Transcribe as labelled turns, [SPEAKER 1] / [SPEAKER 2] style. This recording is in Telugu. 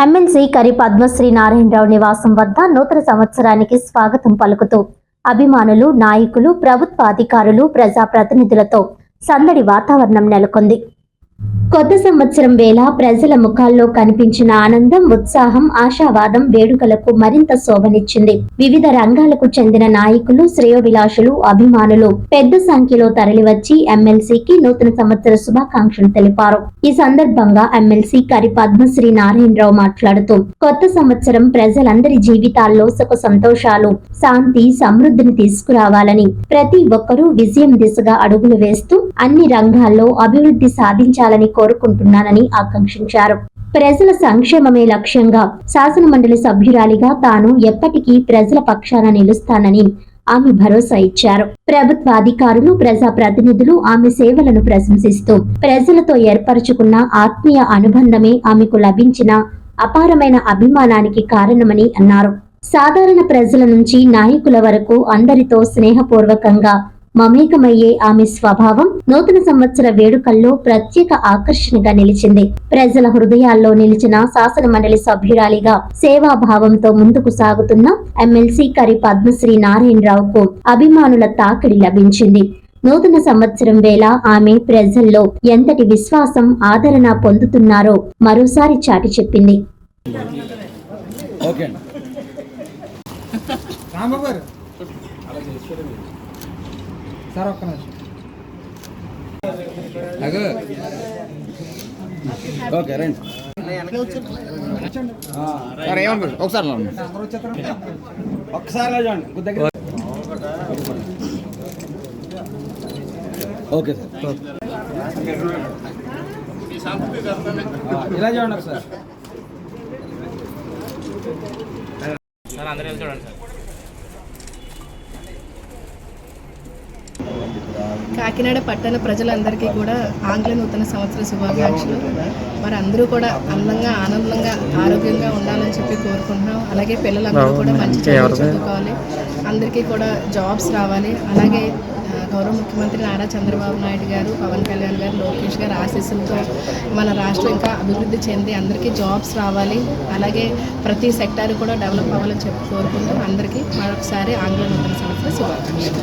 [SPEAKER 1] ఎమ్మెల్సీ కరి పద్మశ్రీ నారాయణరావు నివాసం వద్ద నూతన సంవత్సరానికి స్వాగతం పలుకుతూ అభిమానులు, నాయకులు, ప్రభుత్వ అధికారులు, ప్రజాప్రతినిధులతో సందడి వాతావరణం నెలకొంది. కొత్త సంవత్సరం వేళ ప్రజల ముఖాల్లో కనిపించిన ఆనందం, ఉత్సాహం, ఆశావాదం వేడుకలకు మరింత శోభనిచ్చింది. వివిధ రంగాలకు చెందిన నాయకులు, శ్రేయోభిలాషులు, అభిమానులు పెద్ద సంఖ్యలో తరలివచ్చి ఎమ్మెల్సీకి నూతన సంవత్సర శుభాకాంక్షలు తెలిపారు. ఈ సందర్భంగా ఎమ్మెల్సీ కరి పద్మశ్రీ నారాయణరావు మాట్లాడుతూ కొత్త సంవత్సరం ప్రజలందరి జీవితాల్లో సుఖ సంతోషాలు, శాంతి, సమృద్ధిని తీసుకురావాలని, ప్రతి ఒక్కరూ విజయం దిశగా అడుగులు వేస్తూ అన్ని రంగాల్లో అభివృద్ధి సాధించాలని కోరుకుంటున్నానని ఆకాంక్షించారు. ప్రజల సంక్షేమమే లక్ష్యంగా శాసనమండలి సభ్యురాలిగా తాను ఎప్పటికీ ప్రజల పక్షాన నిలుస్తానని ఆమె భరోసా ఇచ్చారు. ప్రభుత్వ అధికారులు, ప్రజా ప్రతినిధులు ఆమె సేవలను ప్రశంసిస్తూ ప్రజలతో ఏర్పరచుకున్న ఆత్మీయ అనుబంధమే ఆమెకు లభించిన అపారమైన అభిమానానికి కారణమని అన్నారు. సాధారణ ప్రజల నుంచి నాయకుల వరకు అందరితో స్నేహపూర్వకంగా మమేకమయ్యే ఆమె స్వభావం నూతన సంవత్సర వేడుకల్లో ప్రత్యేక ఆకర్షణగా నిలిచింది. ప్రజల హృదయాల్లో నిలిచిన శాసనమండలి సభ్యురాలిగా సేవాభావంతో ముందుకు సాగుతున్న ఎమ్మెల్సీ కరి పద్మశ్రీ నారాయణరావుకు అభిమానుల తాకిడి లభించింది. నూతన సంవత్సరం వేళ ఆమె ప్రజల్లో ఎంతటి విశ్వాసం, ఆదరణ పొందుతున్నారో మరోసారి చాటి చెప్పింది.
[SPEAKER 2] సార్ ఒక్క నిమిషం. ఓకే రండి సార్, ఏమనుకోండి ఒకసారి ఒక్కసారి చూడండి. ఓకే సార్, ఇలా చూడండి ఒకసారి.
[SPEAKER 3] అందరూ చూడండి సార్.
[SPEAKER 4] కాకినాడ పట్టణ ప్రజలందరికీ కూడా ఆంగ్ల నూతన సంవత్సర శుభాకాంక్షలు. మరి అందరూ కూడా అందంగా, ఆనందంగా, ఆరోగ్యంగా ఉండాలని చెప్పి కోరుకుంటున్నాం. అలాగే పిల్లలందరూ కూడా మంచి చదువుకోవాలి, అందరికీ కూడా జాబ్స్ రావాలి. అలాగే గౌరవ ముఖ్యమంత్రి నారా చంద్రబాబు నాయుడు గారు, పవన్ కళ్యాణ్ గారు, లోకేష్ గారు ఆశీస్సులతో మన రాష్ట్రం ఇంకా అభివృద్ధి చెంది అందరికీ జాబ్స్ రావాలి. అలాగే ప్రతి సెక్టార్ కూడా డెవలప్ అవ్వాలని చెప్పి కోరుకుంటూ అందరికీ మరొకసారి ఆంగ్ల నూతన సంవత్సర శుభాకాంక్షలు.